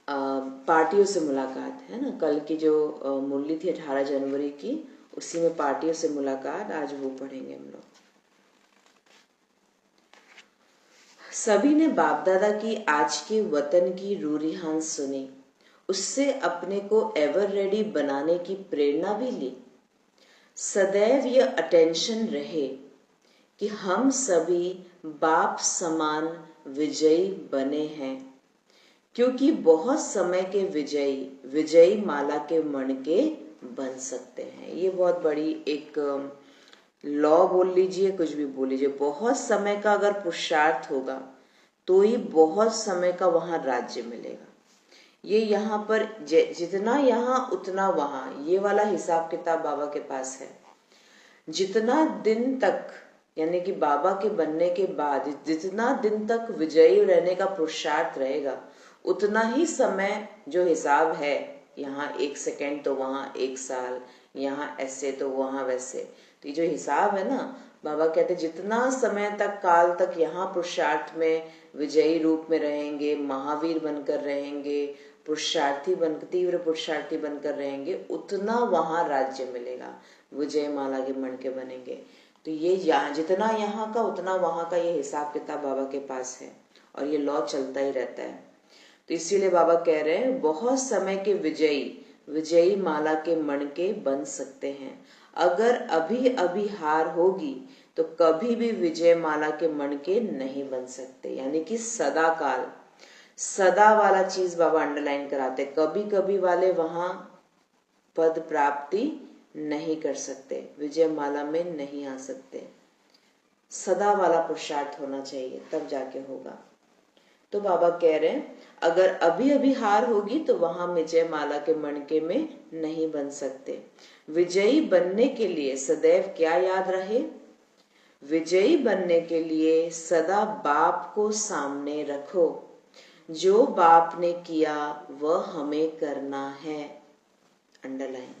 पार्टियों से मुलाकात है ना, कल की जो मुरली थी 18 जनवरी की, उसी में पार्टियों से मुलाकात, आज वो पढ़ेंगे हम लोग। सभी ने बाप दादा की आज के वतन की रूरिहान सुनी, उससे अपने को एवर रेडी बनाने की प्रेरणा भी ली। सदैव यह अटेंशन रहे कि हम सभी बाप समान विजयी बने हैं, क्योंकि बहुत समय के विजयी माला के मणके बन सकते हैं। ये बहुत बड़ी एक लॉ बोल लीजिए, कुछ भी बोल लीजिए, बहुत समय का अगर पुरुषार्थ होगा तो ही बहुत समय का वहां राज्य मिलेगा। ये यहाँ पर जितना यहाँ उतना वहां, ये वाला हिसाब किताब बाबा के पास है। जितना दिन तक, यानी कि बाबा के बनने के बाद जितना दिन तक विजयी रहने का पुरुषार्थ रहेगा, उतना ही समय जो हिसाब है, यहाँ 1 सेकेंड तो वहां 1 साल, यहाँ ऐसे तो वहां वैसे, तो ये जो हिसाब है ना, बाबा कहते जितना समय तक, काल तक यहाँ पुरुषार्थ में विजयी रूप में रहेंगे, महावीर बनकर रहेंगे, पुरुषार्थी तीव्र पुरुषार्थी बनकर रहेंगे, उतना वहां राज्य मिलेगा, विजय माला के मणके बनेंगे। तो ये यहाँ जितना यहाँ का उतना वहां का, ये हिसाब किताब बाबा के पास है और ये लॉ चलता ही रहता है। तो इसीलिए बाबा कह रहे हैं बहुत समय के विजयी माला के मणके बन सकते हैं। अगर अभी अभी हार होगी तो कभी भी विजय माला के मणके नहीं बन सकते। यानी कि सदा काल, सदा वाला चीज बाबा अंडरलाइन कराते, कभी कभी वाले वहां पद प्राप्ति नहीं कर सकते, विजय माला में नहीं आ सकते। सदा वाला पुरुषार्थ होना चाहिए, तब जाके होगा। तो बाबा कह रहे हैं अगर अभी अभी हार होगी तो वहां विजय माला के मणके में नहीं बन सकते। विजयी बनने के लिए सदैव क्या याद रहे? विजयी बनने के लिए सदा बाप को सामने रखो। जो बाप ने किया वह हमें करना है। अंडरलाइन।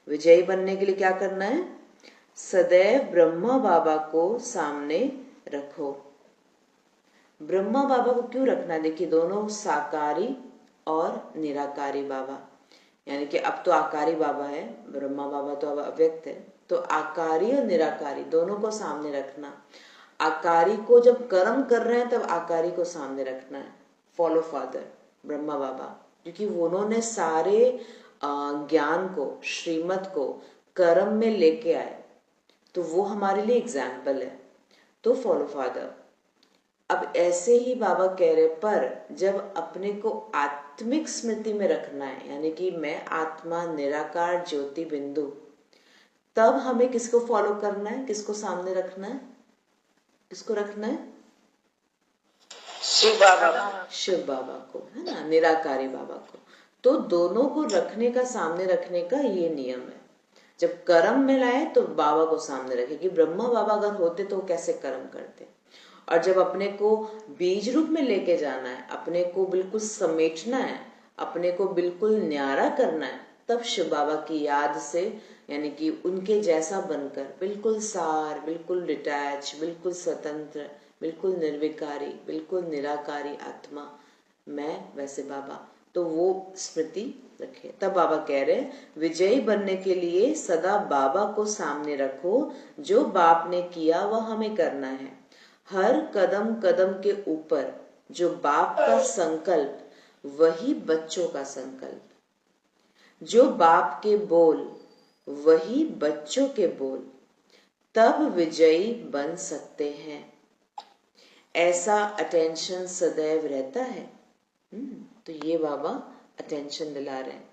विजयी बनने के लिए क्या करना है? सदैव ब्रह्मा बाबा को सामने रखो। ब्रह्मा बाबा को क्यों रखना? देखिए, दोनों साकारी और निराकारी बाबा, यानी कि अब तो आकारी बाबा है, ब्रह्मा बाबा तो अब अव्यक्त है, तो आकारी और निराकारी दोनों को सामने रखना। आकारी को जब कर्म कर रहे हैं तब आकारी को सामने रखना है। फॉलो फादर ब्रह्मा बाबा, क्योंकि उन्होंने सारे ज्ञान को, श्रीमत को कर्म में लेके आए, तो वो हमारे लिए एग्जाम्पल है। तो फॉलो फादर। अब ऐसे ही बाबा कह रहे, पर जब अपने को आत्मिक स्मृति में रखना है, यानी कि मैं आत्मा निराकार ज्योति बिंदु, तब हमें किसको फॉलो करना है, किसको सामने रखना है? किसको रखना है? शिव बाबा। शिव बाबा को, है ना, निराकारी बाबा को। तो दोनों को रखने का, सामने रखने का ये नियम है। जब कर्म में लाए तो बाबा को सामने रखे, कि ब्रह्मा बाबा अगर होते तो कैसे कर्म करते। और जब अपने को बीज रूप में लेके जाना है, अपने को बिल्कुल समेटना है, अपने को बिल्कुल न्यारा करना है, तब शिव बाबा की याद से, यानी कि उनके जैसा बनकर, बिल्कुल सार, बिल्कुल डिटैच, बिल्कुल स्वतंत्र, बिल्कुल निर्विकारी, बिल्कुल निराकारी आत्मा, मैं वैसे बाबा, तो वो स्मृति रखे। तब बाबा कह रहे हैं विजयी बनने के लिए सदा बाबा को सामने रखो। जो बाप ने किया वह हमें करना है। हर कदम कदम के ऊपर जो बाप का संकल्प, वही बच्चों का संकल्प। जो बाप के बोल, वही बच्चों के बोल। तब विजयी बन सकते हैं। ऐसा अटेंशन सदैव रहता है। तो ये बाबा अटेंशन दिला रहे हैं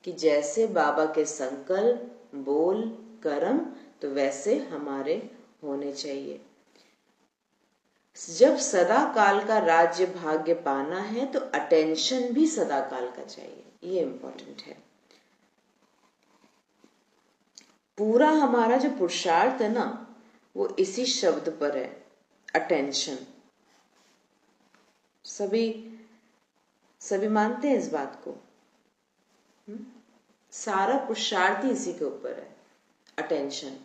कि जैसे बाबा के संकल्प, बोल, कर्म, तो वैसे हमारे होने चाहिए। जब सदा काल का राज्य भाग्य पाना है तो अटेंशन भी सदा काल का चाहिए। ये इंपॉर्टेंट है। पूरा हमारा जो पुरुषार्थ है ना, वो इसी शब्द पर है, अटेंशन। सभी मानते हैं इस बात को। सारा पुरुषार्थ ही इसी के ऊपर है, अटेंशन।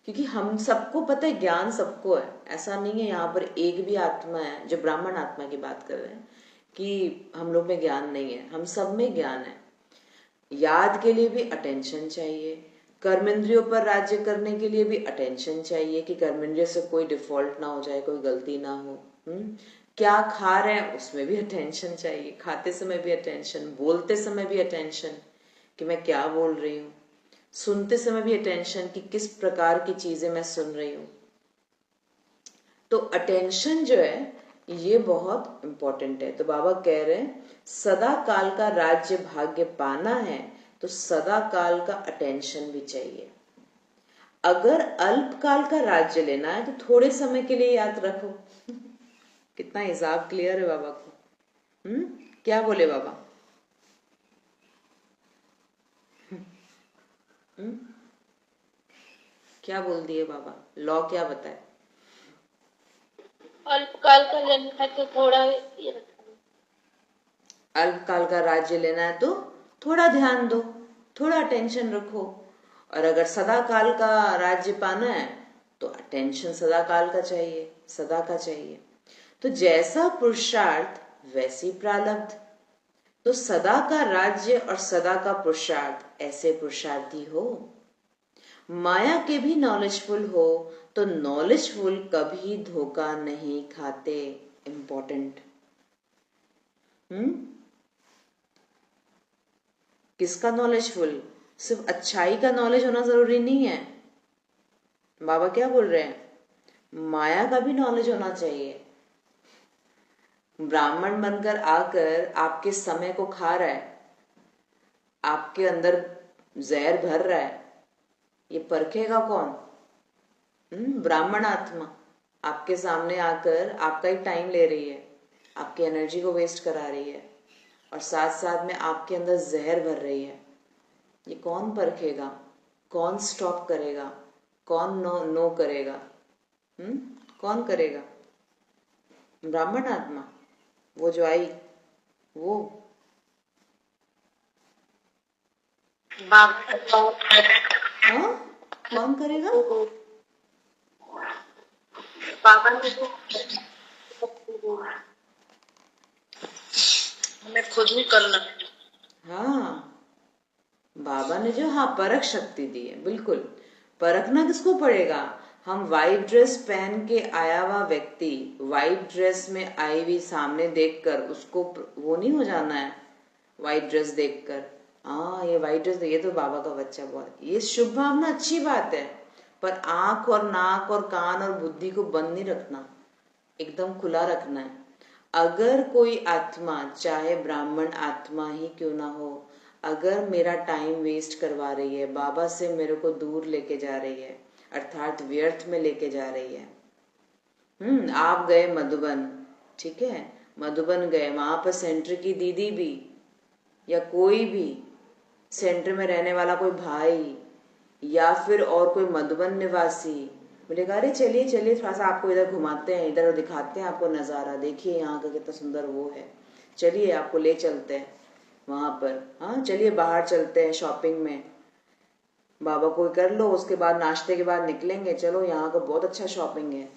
क्योंकि हम सबको पता है, ज्ञान सबको है, ऐसा नहीं है यहाँ पर एक भी आत्मा है, जो ब्राह्मण आत्मा की बात कर रहे हैं, कि हम लोग में ज्ञान नहीं है, हम सब में ज्ञान है। याद के लिए भी अटेंशन चाहिए, कर्मेंद्रियों पर राज्य करने के लिए भी अटेंशन चाहिए कि कर्मेंद्रिय से कोई डिफॉल्ट ना हो जाए, कोई गलती ना हो। क्या खा रहे हैं उसमें भी अटेंशन चाहिए, खाते समय भी अटेंशन, बोलते समय भी अटेंशन कि मैं क्या बोल रही हूँ, सुनते समय भी अटेंशन कि किस प्रकार की चीजें मैं सुन रही हूँ। तो अटेंशन जो है ये बहुत इंपॉर्टेंट है। तो बाबा कह रहे हैं सदा काल का राज्य भाग्य पाना है तो सदा काल का अटेंशन भी चाहिए। अगर अल्प काल का राज्य लेना है तो थोड़े समय के लिए याद रखो। कितना हिसाब क्लियर है बाबा को। क्या बोले बाबा? क्या बोल दिए बाबा? लॉ क्या बताए? अल्पकाल का लेना है तो थोड़ा अल्पकाल का राज्य लेना है तो थोड़ा ध्यान दो, थोड़ा अटेंशन रखो। और अगर सदा काल का राज्य पाना है तो अटेंशन सदा काल का चाहिए, सदा का चाहिए। तो जैसा पुरुषार्थ वैसी प्रारब्ध। तो सदा का राज्य और सदा का पुरुषार्थ, ऐसे पुरुषार्थी हो। माया के भी नॉलेजफुल हो तो नॉलेजफुल कभी धोखा नहीं खाते। इंपॉर्टेंट। किसका नॉलेजफुल? सिर्फ अच्छाई का नॉलेज होना जरूरी नहीं है। बाबा क्या बोल रहे हैं? माया का भी नॉलेज होना चाहिए। ब्राह्मण बनकर आकर आपके समय को खा रहा है, आपके अंदर जहर भर रहा है, ये परखेगा कौन? ब्राह्मण आत्मा आपके सामने आकर आपका ही टाइम ले रही है, आपकी एनर्जी को वेस्ट करा रही है और साथ साथ में आपके अंदर जहर भर रही है। ये कौन परखेगा? कौन स्टॉप करेगा? कौन नो करेगा? कौन करेगा? ब्राह्मण आत्मा, वो जो आई वो। हाँ, कौन करेगा? बाबा ने हमें खुद ही करना है। हाँ, बाबा ने जो परख शक्ति दी है, बिल्कुल। परखना किसको पड़ेगा? हम वाइट ड्रेस पहन के आया हुआ व्यक्ति वाइट ड्रेस में आई हुई सामने देखकर उसको वो नहीं हो जाना है। वाइट ड्रेस देखकर हाँ ये वाइट ड्रेस, ये तो बाबा का बच्चा, बहुत ये शुभ भावना अच्छी बात है। पर आंख और नाक और कान और बुद्धि को बंद नहीं रखना, एकदम खुला रखना है। अगर कोई आत्मा, चाहे ब्राह्मण आत्मा ही क्यों ना हो, अगर मेरा टाइम वेस्ट करवा रही है, बाबा से मेरे को दूर लेके जा रही है, अर्थात व्यर्थ में लेके जा रही है। आप गए मधुबन, ठीक है, मधुबन गए, वहां पर सेंटर की दीदी भी या कोई भी सेंटर में रहने वाला कोई भाई या फिर और कोई मधुबन निवासी बोलेगा अरे चलिए चलिए थोड़ा सा आपको इधर घुमाते हैं, इधर दिखाते हैं आपको नज़ारा, देखिए यहाँ का कितना सुंदर वो है, चलिए आपको ले चलते हैं वहां पर, हाँ चलिए बाहर चलते हैं शॉपिंग में, बाबा को कर लो, उसके बाद नाश्ते के बाद निकलेंगे, चलो यहाँ का बहुत अच्छा शॉपिंग है।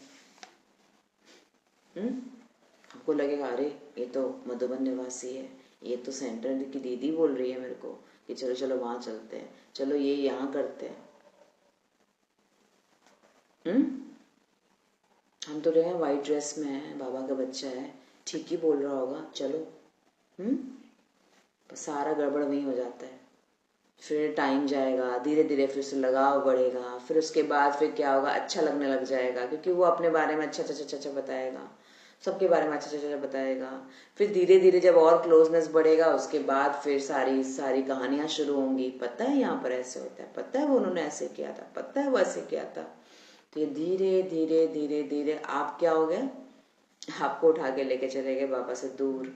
आपको लगेगा अरे ये तो मधुबन निवासी है, ये तो सेंटर की दीदी बोल रही है मेरे को कि चलो चलो वहां चलते हैं, चलो ये यहाँ करते हैं। हम तो रहे हैं वाइट ड्रेस में है, बाबा का बच्चा है, ठीक ही बोल रहा होगा, चलो। सारा गड़बड़ वहीं हो जाता है। फिर टाइम जाएगा, धीरे धीरे फिर से लगाव बढ़ेगा, फिर उसके बाद फिर क्या होगा, अच्छा लगने लग जाएगा क्योंकि वो अपने बारे में अच्छा अच्छा अच्छा अच्छा बताएगा, सबके बारे में अच्छा अच्छा बताएगा। फिर धीरे धीरे जब और क्लोजनेस बढ़ेगा उसके बाद फिर सारी सारी कहानियां शुरू होंगी, पता है यहाँ पर ऐसे होता है, पता है वो उन्होंने ऐसे किया था, पता है वो ऐसे किया था। तो ये धीरे धीरे धीरे धीरे आप क्या हो गए, आपको उठा के लेके चले गए बाबा से दूर,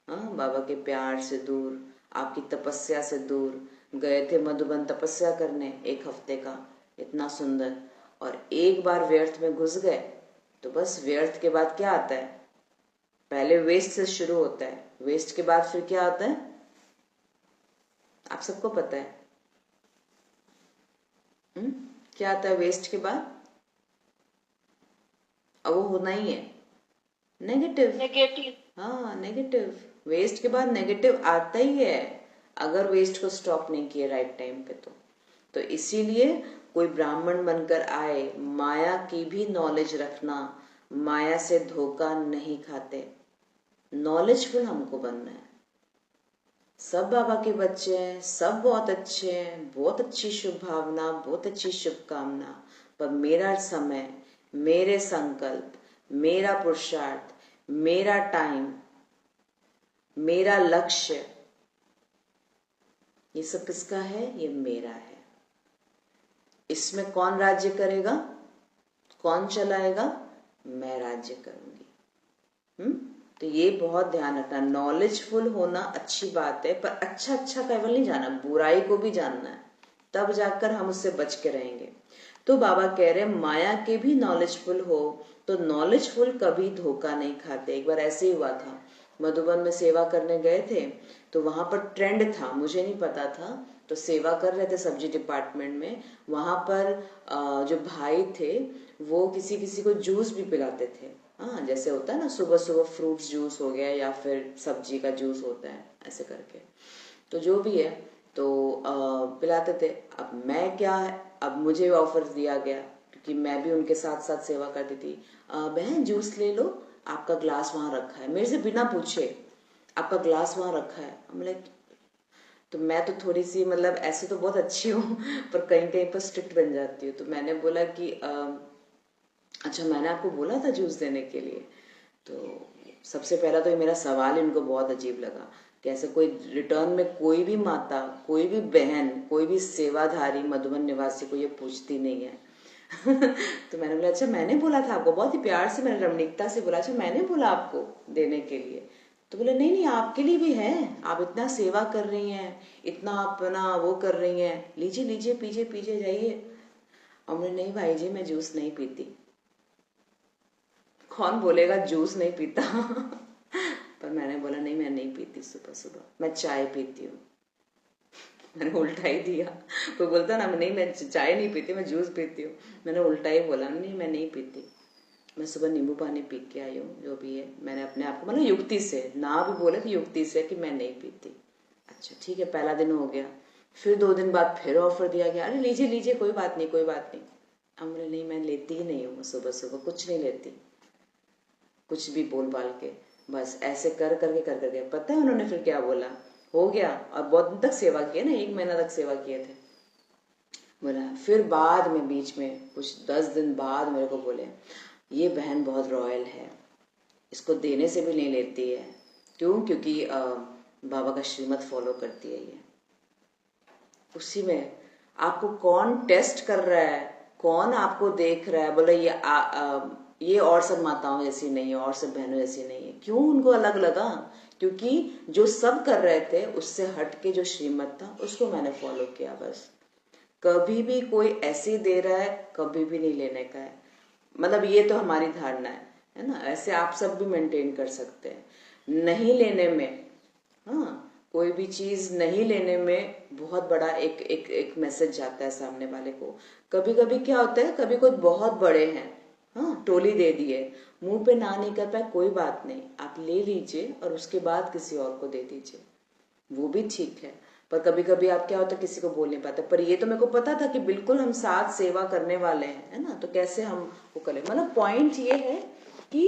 हाँ बाबा के प्यार से दूर, आपकी तपस्या से दूर। गए थे मधुबन तपस्या करने 1 हफ्ते का, इतना सुंदर, और एक बार व्यर्थ में घुस गए तो बस व्यर्थ के बाद क्या आता है, पहले वेस्ट से शुरू होता है, वेस्ट के बाद फिर क्या होता है आप सबको पता है। क्या आता है वेस्ट के बाद? अब वो होना ही है नेगेटिव। नेगेटिव। हाँ, नेगेटिव, वेस्ट के बाद नेगेटिव आता ही है अगर वेस्ट को स्टॉप नहीं किए राइट टाइम पे। तो इसीलिए कोई ब्राह्मण बनकर आए, माया की भी नॉलेज रखना, माया से धोखा नहीं खाते, नॉलेजफुल हमको बनना है। सब बाबा के बच्चे हैं, सब बहुत अच्छे हैं, बहुत अच्छी शुभ भावना, बहुत अच्छी शुभकामना, पर मेरा समय, मेरे संकल्प, मेरा पुरुषार्थ, मेरा टाइम, मेरा लक्ष्य, ये सब किसका है? ये मेरा है। इसमें कौन राज्य करेगा, कौन चलाएगा? मैं राज्य करूंगी। तो ये बहुत ध्यान रखना। नॉलेजफुल होना अच्छी बात है, पर अच्छा केवल नहीं जाना, बुराई को भी जानना है, तब जाकर हम उससे बच के रहेंगे। तो बाबा कह रहे हैं माया के भी नॉलेजफुल हो, तो नॉलेजफुल कभी धोखा नहीं खाते। एक बार ऐसे ही हुआ था, मधुबन में सेवा करने गए थे, तो वहां पर ट्रेंड था, मुझे नहीं पता था, तो सेवा कर रहे थे सब्जी डिपार्टमेंट में। वहां पर जो भाई थे वो किसी किसी को जूस भी पिलाते थे। हाँ, जैसे होता है ना सुबह सुबह फ्रूट्स जूस हो गया या फिर सब्जी का जूस होता है, ऐसे करके, तो जो भी है तो पिलाते थे। अब मैं क्या है, अब मुझे ऑफर दिया गया क्योंकि मैं भी उनके साथ साथ सेवा करती थी। बहन जूस ले लो, आपका ग्लास वहां रखा है, मेरे से बिना पूछे आपका ग्लास वहां रखा है। मतलब तो मैं तो थोड़ी सी मतलब ऐसे तो बहुत अच्छी हूँ पर कहीं कहीं पर स्ट्रिक्ट बन जाती हूँ। तो मैंने बोला कि अच्छा मैंने आपको बोला था जूस देने के लिए। तो सबसे पहला तो ये मेरा सवाल इनको बहुत अजीब लगा कि ऐसे कोई रिटर्न में कोई भी माता, कोई भी बहन, कोई भी सेवाधारी मधुबन निवासी को ये पूछती नहीं है तो मैंने बोला अच्छा मैंने बोला था आपको, बहुत ही प्यार से मैंने रमणीकता से बोला, अच्छा मैंने बोला आपको देने के लिए। तो बोले नहीं नहीं आपके लिए भी है, आप इतना सेवा कर रही हैं, इतना अपना वो कर रही हैं, लीजिए लीजिए पीजिए पीजिए जाइए। और बोले नहीं भाई जी मैं जूस नहीं पीती। कौन बोलेगा जूस नहीं पीता पर मैंने बोला नहीं मैं नहीं पीती, सुबह सुबह मैं चाय पीती हूँ मैंने उल्टा ही दिया। कोई बोलता ना नहीं मैं चाय नहीं पीती मैं जूस पीती हूँ, मैंने उल्टा ही बोला नहीं मैं नहीं पीती, मैं सुबह नींबू पानी पी के आई हूँ, जो भी है मैंने अपने आप को मतलब युक्ति से, ना भी बोले तो युक्ति से कि मैं नहीं पीती। अच्छा ठीक है, पहला दिन हो गया, फिर 2 दिन बाद फिर ऑफर दिया गया, अरे लीजिए लीजिए कोई बात नहीं कोई बात नहीं। अब बोले नहीं मैं लेती ही नहीं हूँ, सुबह सुबह कुछ नहीं लेती, कुछ भी बोल बाल के, बस ऐसे कर करके पता है उन्होंने फिर क्या बोला, हो गया और बहुत दिन तक सेवा किया ना, 1 महीना तक सेवा किए थे। बोला फिर बाद में बीच में कुछ 10 दिन बाद मेरे को बोले ये बहन बहुत रॉयल है, इसको देने से भी नहीं लेती है। क्यों? क्योंकि बाबा का श्रीमत फॉलो करती है ये। उसी में आपको कौन टेस्ट कर रहा है, कौन आपको देख रहा है, बोले ये और सब माताओं जैसी नहीं है, और सब बहनों जैसी नहीं है। क्यों उनको अलग लगा? क्योंकि जो सब कर रहे थे उससे हट के जो श्रीमत था उसको मैंने फॉलो किया। बस कभी भी कोई ऐसे दे रहा है कभी भी नहीं लेने का है, मतलब ये तो हमारी धारणा है ना, ऐसे आप सब भी मेंटेन कर सकते हैं। नहीं लेने में, हाँ कोई भी चीज नहीं लेने में बहुत बड़ा एक एक एक मैसेज जाता है सामने वाले को। कभी कभी क्या होता है, कभी कोई बहुत बड़े हैं, हाँ टोली दे दिए, मुंह पे ना नहीं कर पाए कोई बात नहीं, आप ले लीजिए और उसके बाद किसी और को दे दीजिए, वो भी ठीक है। पर कभी कभी आप क्या होता है किसी को बोल नहीं पाते, पर ये तो मेरे को पता था कि बिल्कुल हम साथ सेवा करने वाले हैं, है ना, तो कैसे हम वो करें। मतलब पॉइंट ये है कि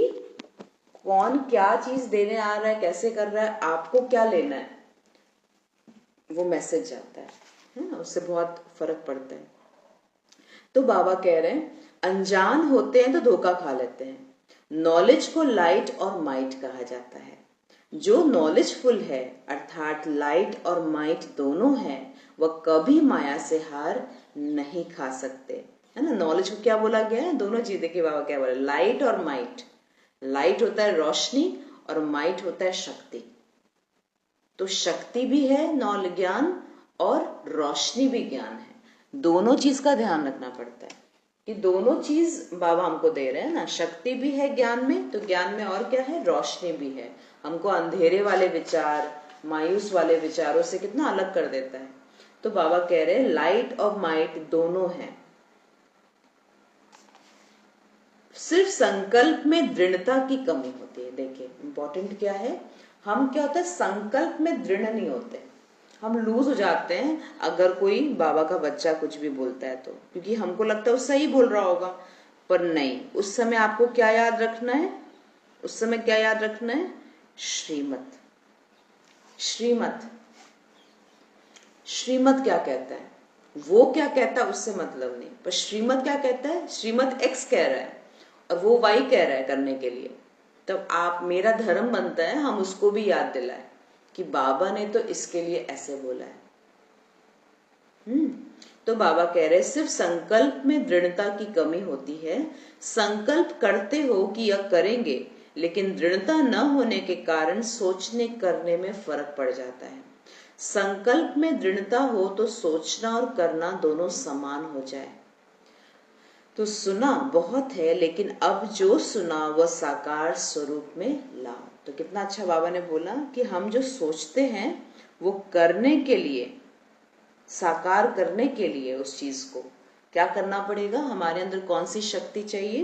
कौन क्या चीज देने आ रहा है, कैसे कर रहा है, आपको क्या लेना है, वो मैसेज जाता है ना, उससे बहुत फर्क पड़ता है। तो बाबा कह रहे हैं अनजान होते हैं तो धोखा खा लेते हैं, नॉलेज को लाइट और माइट कहा जाता है। जो नॉलेजफुल है अर्थात लाइट और माइट दोनों है, वह कभी माया से हार नहीं खा सकते, है ना। नॉलेज को क्या बोला गया है, दोनों चीज देखिए बाबा क्या बोला, लाइट और माइट। लाइट होता है रोशनी और माइट होता है शक्ति। तो शक्ति भी है नॉलेज ज्ञान और रोशनी भी ज्ञान है, दोनों चीज का ध्यान रखना पड़ता है कि दोनों चीज बाबा हमको दे रहे हैं ना, शक्ति भी है ज्ञान में, तो ज्ञान में और क्या है, रोशनी भी है, हमको अंधेरे वाले विचार, मायूस वाले विचारों से कितना अलग कर देता है। तो बाबा कह रहे हैं लाइट और माइट दोनों हैं। सिर्फ संकल्प में दृढ़ता की कमी होती है। देखिए इंपॉर्टेंट क्या है, हम क्या होता है संकल्प में दृढ़ नहीं होते, हम लूज हो जाते हैं अगर कोई बाबा का बच्चा कुछ भी बोलता है तो, क्योंकि हमको लगता है वो सही बोल रहा होगा, पर नहीं। उस समय आपको क्या याद रखना है, उस समय क्या याद रखना है, श्रीमत। श्रीमत, श्रीमत क्या कहता है, वो क्या कहता है उससे मतलब नहीं, पर श्रीमत क्या कहता है, श्रीमत एक्स कह रहा है और वो वाई कह रहा है करने के लिए, तब आप, मेरा धर्म बनता है हम उसको भी याद दिलाएं कि बाबा ने तो इसके लिए ऐसे बोला है। तो बाबा कह रहे सिर्फ संकल्प में दृढ़ता की कमी होती है। संकल्प करते हो कि यह करेंगे, लेकिन दृढ़ता न होने के कारण सोचने करने में फर्क पड़ जाता है। संकल्प में दृढ़ता हो तो सोचना और करना दोनों समान हो जाए। तो सुना बहुत है, लेकिन अब जो सुना वह साकार स्वरूप में लाओ। तो कितना अच्छा बाबा ने बोला कि हम जो सोचते हैं वो करने के लिए, साकार करने के लिए उस चीज को क्या करना पड़ेगा, हमारे अंदर कौन सी शक्ति चाहिए,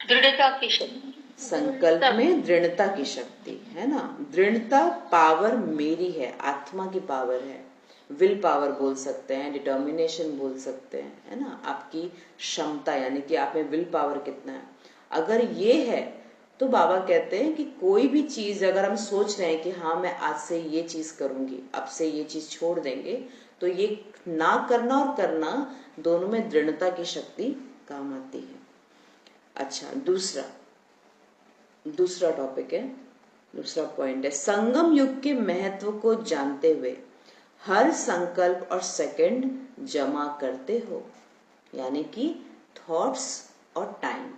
दृढ़ता की शक्ति, संकल्प में दृढ़ता की शक्ति है ना। दृढ़ता पावर मेरी है, आत्मा की पावर है, विल पावर बोल सकते हैं, डिटर्मिनेशन बोल सकते हैं, है ना, आपकी क्षमता, यानी कि आप में विल पावर कितना है। अगर ये है तो बाबा कहते हैं कि कोई भी चीज अगर हम सोच रहे हैं कि हाँ मैं आज से ये चीज करूंगी, अब से ये चीज छोड़ देंगे, तो ये ना करना और करना दोनों में दृढ़ता की शक्ति काम आती है। अच्छा, दूसरा टॉपिक है, दूसरा पॉइंट है, संगम युग के महत्व को जानते हुए हर संकल्प और सेकंड जमा करते हो, यानी कि थॉट्स और टाइम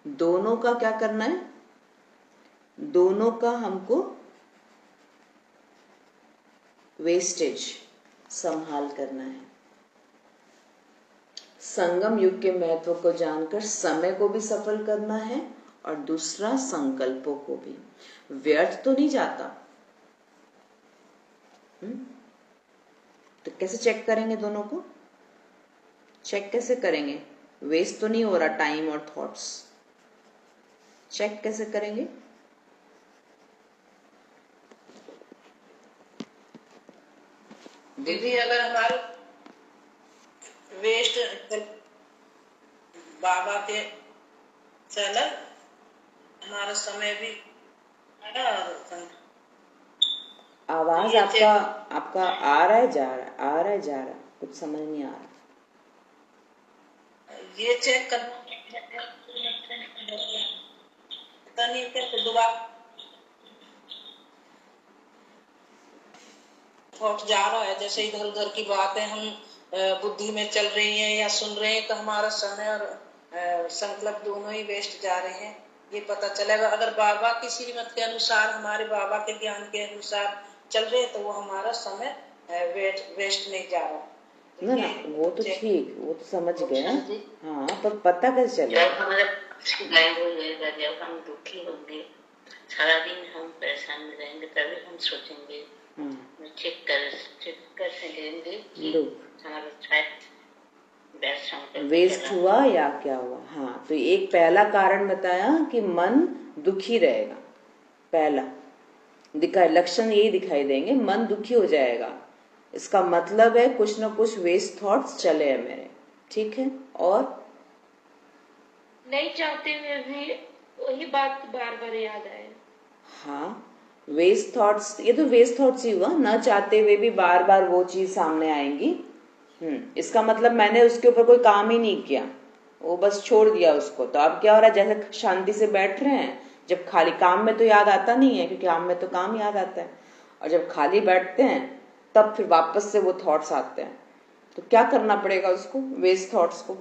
दोनों का क्या करना है, दोनों का हमको वेस्टेज संभाल करना है। संगम युग के महत्व को जानकर समय को भी सफल करना है और दूसरा संकल्पों को भी। व्यर्थ तो नहीं जाता। तो कैसे चेक करेंगे, दोनों को चेक कैसे करेंगे, वेस्ट तो नहीं हो रहा टाइम और थॉट्स, चेक कैसे करेंगे, दीदी अगर हमारे वेस्ट बाबा के चला, हमारा समय भी आवाज आपका आ रहा है जा रहा है, आ रहा है जा रहा है, कुछ समझ नहीं आ रहा। ये चेक करना दोबारा थॉट जा रहा है, जैसे इधर उधर की बातें हम बुद्धि में चल रही हैं या सुन रहे हैं, तो हमारा समय और संकल्प दोनों ही वेस्ट जा रहे हैं, ये पता चलेगा। अगर बाबा की श्रीमत के अनुसार, हमारे बाबा के ज्ञान के अनुसार चल रहे हैं, तो वो हमारा समय वेस्ट नहीं जा रहा। ना ना, वो तो ठीक, वो तो समझ गए, हाँ, पर पता कैसे चलेगा, जब हम दुखी होंगे, सारा दिन हम परेशान रहेंगे, तभी हम सोचेंगे, चेक कर सकेंगे कि हमारा वेस्ट हुआ या क्या हुआ। हाँ, तो एक पहला कारण बताया कि मन दुखी रहेगा, पहला दिखाई, लक्षण यही दिखाई देंगे, मन दुखी हो जाएगा, इसका मतलब है कुछ ना कुछ वेस्ट थॉट्स चले हैं मेरे, ठीक है। और नहीं चाहते हुए भी वही बात बार बार याद आए। हाँ, वेस्ट थॉट्स, ये तो वेस्ट थॉट्स ही हुआ, न चाहते हुए भी बार बार वो चीज सामने आएंगी। इसका मतलब मैंने उसके ऊपर कोई काम ही नहीं किया, वो बस छोड़ दिया उसको। तो अब क्या हो रहा है, जैसे शांति से बैठ रहे हैं, जब खाली काम में तो याद आता नहीं है, क्योंकि काम में तो काम याद आता है, और जब खाली बैठते हैं तब फिर वापस से वो थॉट्स आते हैं। तो क्या करना पड़ेगा उसको, वेस्ट थॉट्स को,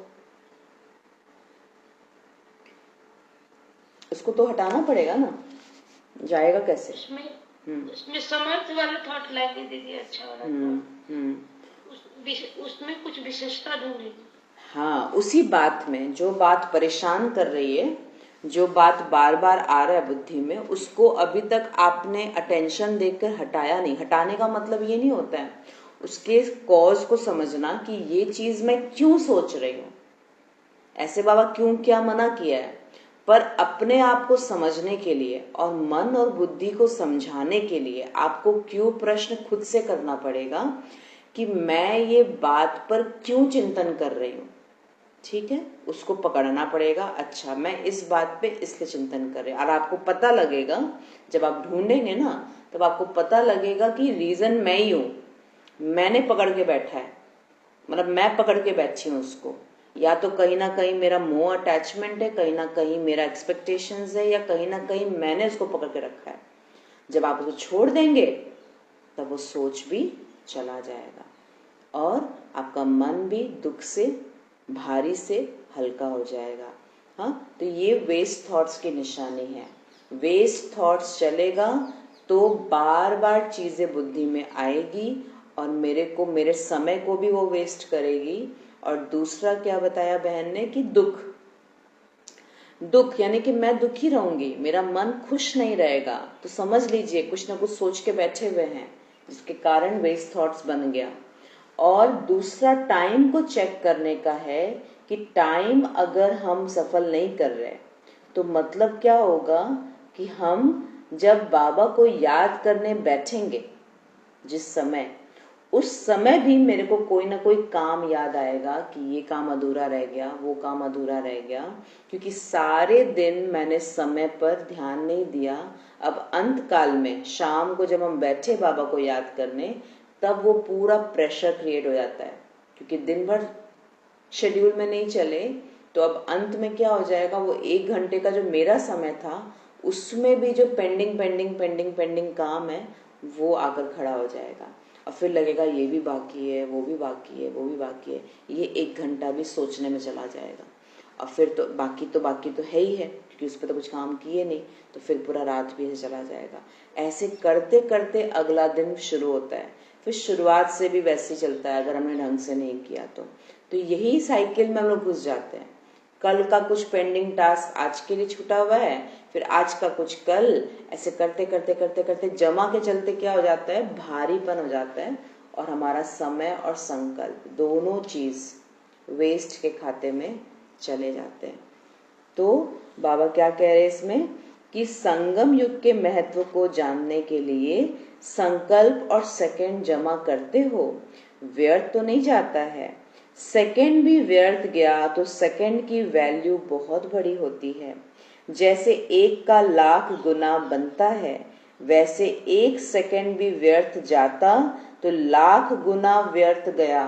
उसको तो हटाना पड़ेगा ना, जाएगा कैसे, उसमें समर्थ वाला थॉट लाएंगे दीदी, अच्छा वाला उसमें कुछ विशेषता ढूंढेंगे। हाँ, उसी बात में जो बात परेशान कर रही है, जो बात बार बार आ रहा है बुद्धि में, उसको अभी तक आपने अटेंशन देकर हटाया नहीं। हटाने का मतलब ये नहीं होता है उसके कॉज को समझना कि ये चीज मैं क्यों सोच रही हूं, ऐसे बाबा क्यों क्या मना किया है। पर अपने आप को समझने के लिए और मन और बुद्धि को समझाने के लिए आपको क्यों प्रश्न खुद से करना पड़ेगा कि मैं ये बात पर क्यों चिंतन कर रही हूं। ठीक है, उसको पकड़ना पड़ेगा। अच्छा, मैं इस बात पे इसलिए चिंतन कर रही हूं। और आपको पता लगेगा, जब आप ढूंढेंगे ना, तब आपको पता लगेगा कि रीजन मैं ही हूं, मैंने पकड़ के बैठा है, मतलब मैं पकड़ के बैठी हूं उसको। या तो कहीं ना कहीं मेरा मोह अटैचमेंट है, कहीं ना कहीं मेरा एक्सपेक्टेशंस है, या कहीं ना कहीं मैंने उसको पकड़ के रखा है। जब आप उसको छोड़ देंगे तब वो सोच भी चला जाएगा और आपका मन भी दुख से, भारी से हल्का हो जाएगा। हाँ, तो ये वेस्ट थॉट्स की निशानी है। वेस्ट थॉट्स चलेगा तो बार बार चीजें बुद्धि में आएगी और मेरे समय को भी वो वेस्ट करेगी। और दूसरा क्या बताया बहन ने कि दुख यानी कि मैं दुखी रहूंगी, मेरा मन खुश नहीं रहेगा। तो समझ लीजिए कुछ ना कुछ सोच के बैठे हुए हैं जिसके कारण वेस्ट थॉट्स बन गया। और दूसरा टाइम को चेक करने का है कि टाइम अगर हम सफल नहीं कर रहे तो मतलब क्या होगा कि हम जब बाबा को याद करने बैठेंगे जिस समय, उस समय भी मेरे को कोई ना कोई काम याद आएगा कि ये काम अधूरा रह गया, वो काम अधूरा रह गया, क्योंकि सारे दिन मैंने समय पर ध्यान नहीं दिया। अब अंत काल में शाम को जब हम बैठे बाबा को याद करने, तब वो पूरा प्रेशर क्रिएट हो जाता है, क्योंकि दिन भर शेड्यूल में नहीं चले। तो अब अंत में क्या हो जाएगा, वो 1 घंटे का जो मेरा समय था उसमें भी जो पेंडिंग पेंडिंग पेंडिंग पेंडिंग काम है वो आकर खड़ा हो जाएगा। और फिर लगेगा ये भी बाकी है, वो भी बाकी है, वो भी बाकी है। ये 1 घंटा भी सोचने में चला जाएगा। और फिर तो बाकी तो है ही है, क्योंकि उस पर तो कुछ काम किए नहीं, तो फिर पूरा रात भी ऐसे चला जाएगा। ऐसे करते करते अगला दिन शुरू होता है। फिर शुरुआत से भी वैसे ही चलता है अगर हमने ढंग से नहीं किया तो यही साइकिल में हम लोग घुस जाते हैं। कल का कुछ पेंडिंग टास्क आज के लिए छूटा हुआ है, फिर आज का कुछ कल, ऐसे करते करते करते करते जमा के चलते क्या हो जाता है, भारीपन हो जाता है और हमारा समय और संकल्प दोनों चीज वेस्ट के खाते में चले जाते हैं। तो बाबा क्या कह रहे हैं इसमें कि संगम युग के महत्व को जानने के लिए संकल्प और सेकंड जमा करते हो, व्यर्थ तो नहीं जाता है। सेकंड भी व्यर्थ गया तो सेकंड की वैल्यू बहुत बड़ी होती है। जैसे 1 का लाख गुना बनता है, वैसे 1 सेकंड भी व्यर्थ जाता तो लाख गुना व्यर्थ गया।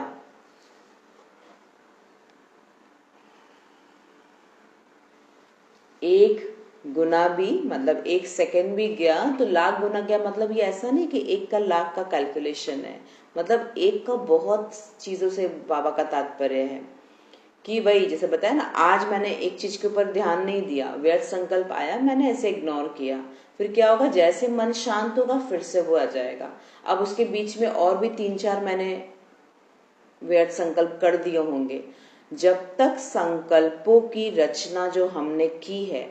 एक गुना भी मतलब 1 सेकंड भी गया तो लाख गुना गया। मतलब ये ऐसा नहीं कि 1 का लाख का कैलकुलेशन है, मतलब 1 का बहुत चीजों से बाबा का तात्पर्य है कि वही जैसे बताया ना, आज मैंने एक चीज के ऊपर ध्यान नहीं दिया, व्यर्थ संकल्प आया, मैंने ऐसे इग्नोर किया, फिर क्या होगा, जैसे मन शांत होगा फिर से वो आ जाएगा। अब उसके बीच में और भी 3-4 मैंने व्यर्थ संकल्प कर दिए होंगे। जब तक संकल्पों की रचना जो हमने की है,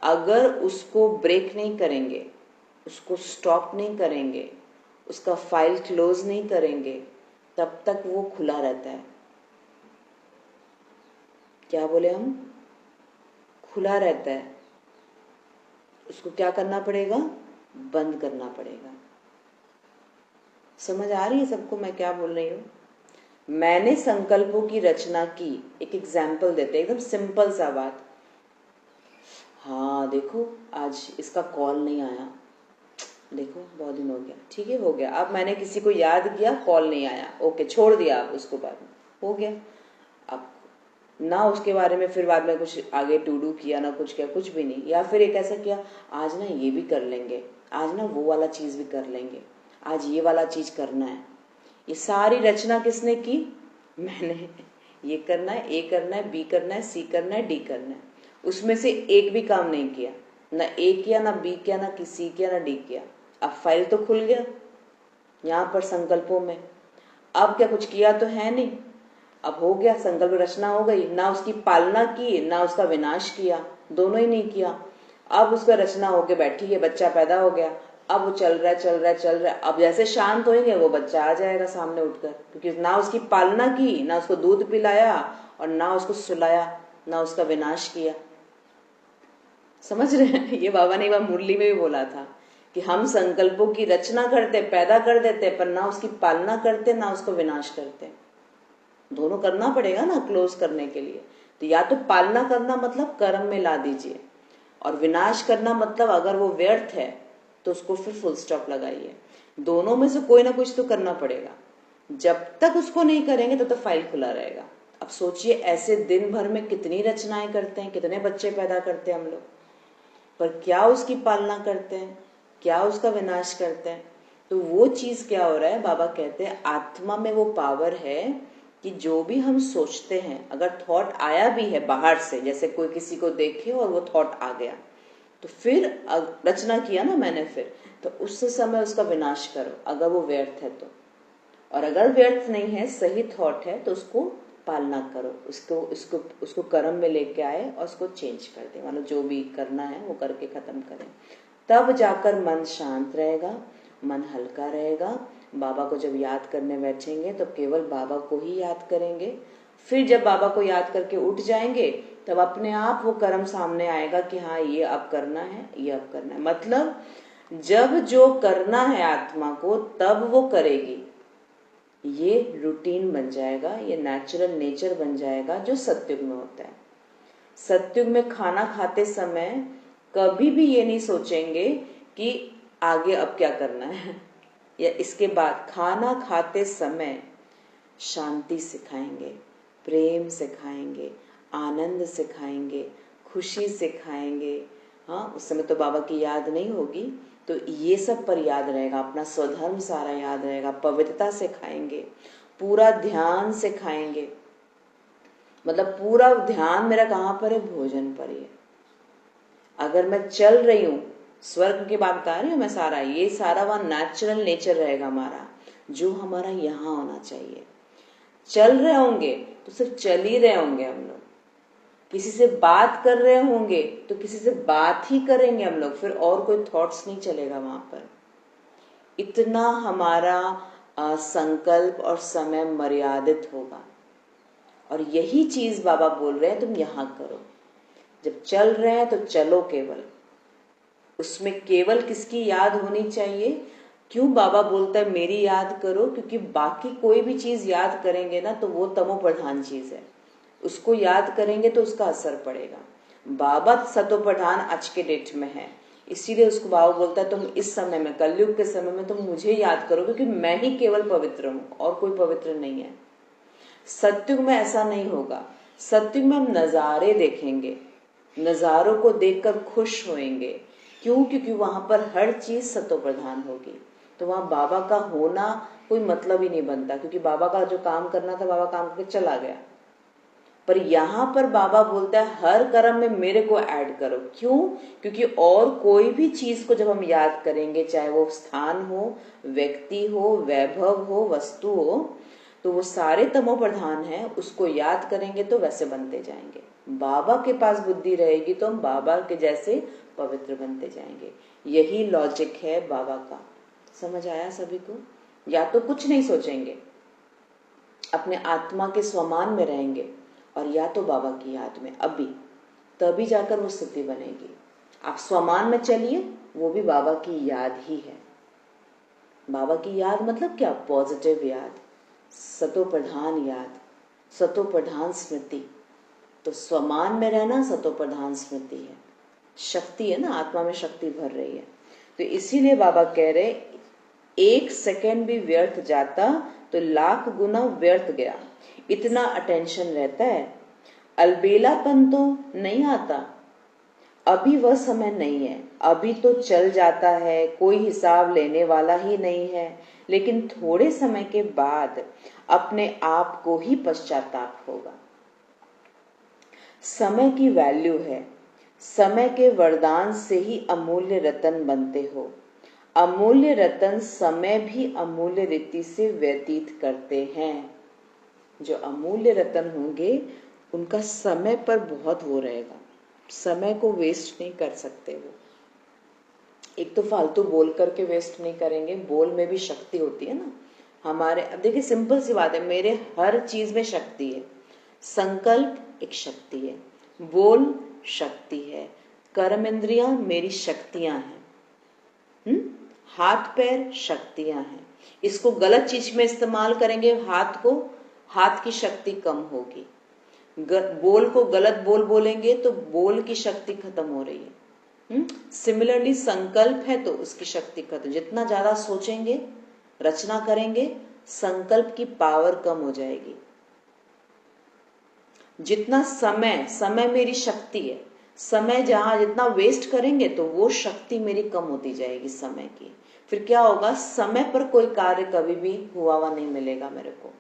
अगर उसको ब्रेक नहीं करेंगे, उसको स्टॉप नहीं करेंगे, उसका फाइल क्लोज नहीं करेंगे, तब तक वो खुला रहता है। क्या बोले हम, खुला रहता है। उसको क्या करना पड़ेगा, बंद करना पड़ेगा। समझ आ रही है सबको मैं क्या बोल रही हूँ। मैंने संकल्पों की रचना की, एक एग्जाम्पल देते, एकदम सिंपल सा बात। हाँ देखो आज इसका कॉल नहीं आया, देखो बहुत दिन हो गया, ठीक है हो गया। अब मैंने किसी को याद किया, कॉल नहीं आया, ओके छोड़ दिया, आप उसको बाद में हो गया। अब ना उसके बारे में फिर बाद में कुछ आगे टू डू किया, ना कुछ किया, कुछ भी नहीं। या फिर एक ऐसा किया, आज ना ये भी कर लेंगे, आज ना वो वाला चीज भी कर लेंगे, आज ये वाला चीज करना है। ये सारी रचना किसने की, मैंने। ये करना है, ए करना है, बी करना है, सी करना है, डी करना है। उसमें से एक भी काम नहीं किया, ना ए किया, ना बी किया, ना सी किया, ना डी किया। अब फाइल तो खुल गया यहाँ पर संकल्पों में। अब क्या कुछ किया तो है नहीं, अब हो गया, संकल्प रचना हो गई, ना उसकी पालना की ना उसका विनाश किया, दोनों ही नहीं किया। अब उसका रचना होके बैठी है, बच्चा पैदा हो गया, अब वो चल रहा है। अब जैसे शांत होएंगे वो बच्चा आ जाएगा सामने उठकर, क्योंकि ना उसकी पालना की, ना उसको दूध पिलाया और ना उसको सुलाया, ना उसका विनाश किया। समझ रहे हैं? ये बाबा ने एक बार मुरली में भी बोला था कि हम संकल्पों की रचना करते, पैदा कर देते, पर ना उसकी पालना करते, ना उसको विनाश करते। दोनों करना पड़ेगा ना क्लोज करने के लिए। तो या तो पालना करना मतलब कर्म में ला दीजिए, और विनाश करना मतलब अगर वो व्यर्थ है तो उसको फिर फुल स्टॉप लगाइए। दोनों में से कोई ना कुछ तो करना पड़ेगा। जब तक उसको नहीं करेंगे तब तक फाइल खुला रहेगा। अब सोचिए, ऐसे दिन भर में कितनी रचनाएं करते हैं, कितने बच्चे पैदा करते हैं हम लोग, पर क्या उसकी पालना करते हैं, क्या उसका विनाश करते हैं? तो वो चीज क्या हो रहा है, बाबा कहते हैं आत्मा में वो पावर है कि जो भी हम सोचते हैं, अगर थॉट आया भी है बाहर से, जैसे कोई किसी को देखे और वो थॉट आ गया, तो फिर रचना किया ना मैंने, फिर तो उस समय उसका विनाश करो अगर वो व्यर्थ है तो। और अगर व्यर्थ नहीं है, सही थॉट है, तो उसको पालना करो, उसको कर्म में लेके आए और उसको चेंज कर दे, मतलब जो भी करना है वो करके खत्म करें। तब जाकर मन शांत रहेगा, मन हल्का रहेगा। बाबा को जब याद करने बैठेंगे तो केवल बाबा को ही याद करेंगे। फिर जब बाबा को याद करके उठ जाएंगे तब अपने आप वो कर्म सामने आएगा कि हाँ ये अब करना है, ये अब करना है। मतलब जब जो करना है आत्मा को तब वो करेगी। ये रूटीन बन जाएगा, ये नेचुरल नेचर बन जाएगा जो सत्युग में होता है। सत्युग में खाना खाते समय कभी भी ये नहीं सोचेंगे कि आगे अब क्या करना है या इसके बाद। खाना खाते समय शांति सिखाएंगे, प्रेम सिखाएंगे, आनंद सिखाएंगे, खुशी सिखाएंगे। हाँ, उस समय तो बाबा की याद नहीं होगी, तो ये सब पर याद रहेगा, अपना स्वधर्म सारा याद रहेगा, पवित्रता सिखाएंगे, पूरा ध्यान सिखाएंगे। मतलब पूरा ध्यान मेरा कहाँ पर है, भोजन पर ही है। अगर मैं चल रही हूँ, स्वर्ग की बात बता रही हूँ मैं, सारा ये सारा वहाँ नेचुरल नेचर रहेगा हमारा, जो हमारा यहाँ होना चाहिए। चल रहे होंगे तो सिर्फ चल ही रहे होंगे हम लोग, किसी से बात कर रहे होंगे तो किसी से बात ही करेंगे हम लोग, फिर और कोई थॉट्स नहीं चलेगा वहां पर। इतना हमारा संकल्प और समय मर्यादित होगा। और यही चीज बाबा बोल रहे हैं तुम यहाँ करो। जब चल रहे हैं तो चलो केवल, उसमें केवल किसकी याद होनी चाहिए? क्यों बाबा बोलता है मेरी याद करो? क्योंकि बाकी कोई भी चीज याद करेंगे ना तो वो तमो प्रधान चीज है, उसको याद करेंगे तो उसका असर पड़ेगा। बाबा सतो प्रधान आज के डेट में है, इसीलिए उसको बाबा बोलता है तुम इस समय में, कलयुग के समय में तुम मुझे याद करो, क्योंकि मैं ही केवल पवित्र हूँ और कोई पवित्र नहीं है। सत्युग में ऐसा नहीं होगा। सत्युग में हम नजारे देखेंगे, नजारों को देखकर खुश होएंगे। क्यों? क्योंकि वहां पर हर चीज सतो प्रधान होगी, तो वहां बाबा का होना कोई मतलब ही नहीं बनता, क्योंकि बाबा का जो काम करना था बाबा काम करके चला गया। पर यहाँ पर बाबा बोलता है हर कर्म में मेरे को ऐड करो। क्यों? क्योंकि और कोई भी चीज को जब हम याद करेंगे, चाहे वो स्थान हो, व्यक्ति हो, वैभव हो, वस्तु हो, तो वो सारे तमो प्रधान है, उसको याद करेंगे तो वैसे बनते जाएंगे। बाबा के पास बुद्धि रहेगी तो हम बाबा के जैसे पवित्र बनते जाएंगे। यही लॉजिक है बाबा का। समझ आया सभी को? या तो कुछ नहीं सोचेंगे, अपने आत्मा के स्वमान में रहेंगे, और या तो बाबा की याद में अभी, तभी जाकर वो स्थिति बनेगी। आप स्वमान में चलिए, वो भी बाबा की याद ही है। बाबा की याद मतलब क्या? पॉजिटिव याद, सतो प्रधान याद, सतो प्रधान स्मृति। तो स्वमान में रहना सतो प्रधान स्मृति है, शक्ति है ना, आत्मा में शक्ति भर रही है। तो इसीलिए बाबा कह रहे एक सेकेंड भी व्यर्थ जाता तो लाख गुना व्यर्थ गया। इतना अटेंशन रहता है, अलबेलापन तो नहीं आता। अभी वह समय नहीं है, अभी तो चल जाता है, कोई हिसाब लेने वाला ही नहीं है, लेकिन थोड़े समय के बाद अपने आप को ही पश्चाताप होगा। समय की वैल्यू है, समय के वरदान से ही अमूल्य रतन बनते हो। अमूल्य रतन समय भी अमूल्य रीति से व्यतीत करते हैं। जो अमूल्य रतन होंगे उनका समय पर बहुत वो रहेगा, समय को वेस्ट नहीं कर सकते वो। एक तो फालतू बोल करके वेस्ट नहीं करेंगे, बोल में भी शक्ति होती है ना हमारे। अब देखिए सिंपल सी बात है, मेरे हर चीज में शक्ति है। संकल्प एक शक्ति है, बोल शक्ति है, कर्म इंद्रियां मेरी शक्तियां हैं, हाथ पैर शक्तियां हैं। इसको गलत चीज में इस्तेमाल करेंगे हाथ की शक्ति कम होगी। बोल को गलत बोल बोलेंगे तो बोल की शक्ति खत्म हो रही है। सिमिलरली संकल्प है तो उसकी शक्ति खत्म। जितना ज्यादा सोचेंगे, रचना करेंगे, संकल्प की पावर कम हो जाएगी। जितना समय मेरी शक्ति है, समय जहां जितना वेस्ट करेंगे तो वो शक्ति मेरी कम होती जाएगी समय की। फिर क्या होगा, समय पर कोई कार्य कभी भी हुआ हुआ नहीं मिलेगा मेरे को।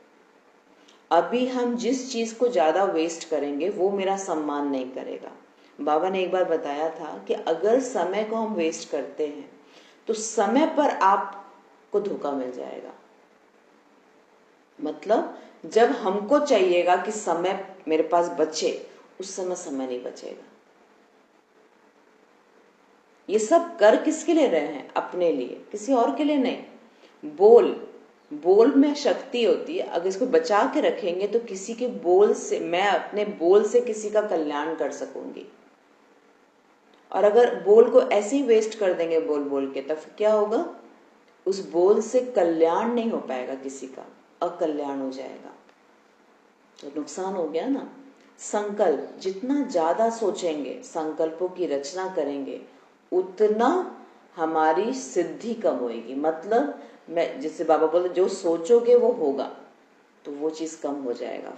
अभी हम जिस चीज को ज्यादा वेस्ट करेंगे वो मेरा सम्मान नहीं करेगा। बाबा ने एक बार बताया था कि अगर समय को हम वेस्ट करते हैं तो समय पर आपको धोखा मिल जाएगा। मतलब जब हमको चाहिएगा कि समय मेरे पास बचे, उस समय नहीं बचेगा। ये सब कर किसके लिए रहे हैं? अपने लिए, किसी और के लिए नहीं। बोल में शक्ति होती है, अगर इसको बचा के रखेंगे तो किसी के बोल से, मैं अपने बोल से किसी का कल्याण कर सकूंगी। और अगर बोल को ऐसे ही वेस्ट कर देंगे बोल के, तब क्या होगा, उस बोल से कल्याण नहीं हो पाएगा, किसी का अकल्याण हो जाएगा, तो नुकसान हो गया ना। संकल्प जितना ज्यादा सोचेंगे, संकल्पों की रचना करेंगे, उतना हमारी सिद्धि कम होगी। मतलब मैं जिससे बाबा बोलते, जो सोचोगे वो होगा, तो वो चीज कम हो जाएगा।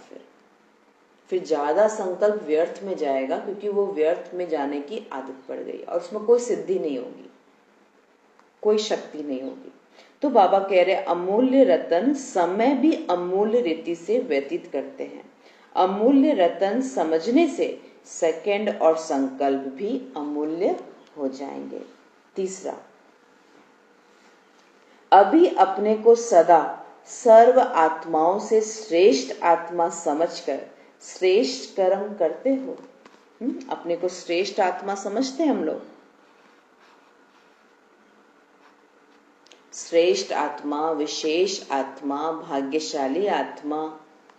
फिर ज्यादा संकल्प व्यर्थ में जाएगा, क्योंकि वो व्यर्थ में जाने की आदत पड़ गई और उसमें कोई सिद्धि नहीं होगी, कोई शक्ति नहीं होगी। तो बाबा कह रहे अमूल्य रतन समय भी अमूल्य रीति से व्यतीत करते हैं। अमूल्य रतन समझने से सेकंड और संकल्प भी अमूल्य हो जाएंगे। तीसरा, अभी अपने को सदा सर्व आत्माओं से श्रेष्ठ आत्मा समझकर श्रेष्ठ कर्म करते हो। अपने को श्रेष्ठ आत्मा समझते हैं हम लोग। श्रेष्ठ आत्मा, विशेष आत्मा, भाग्यशाली आत्मा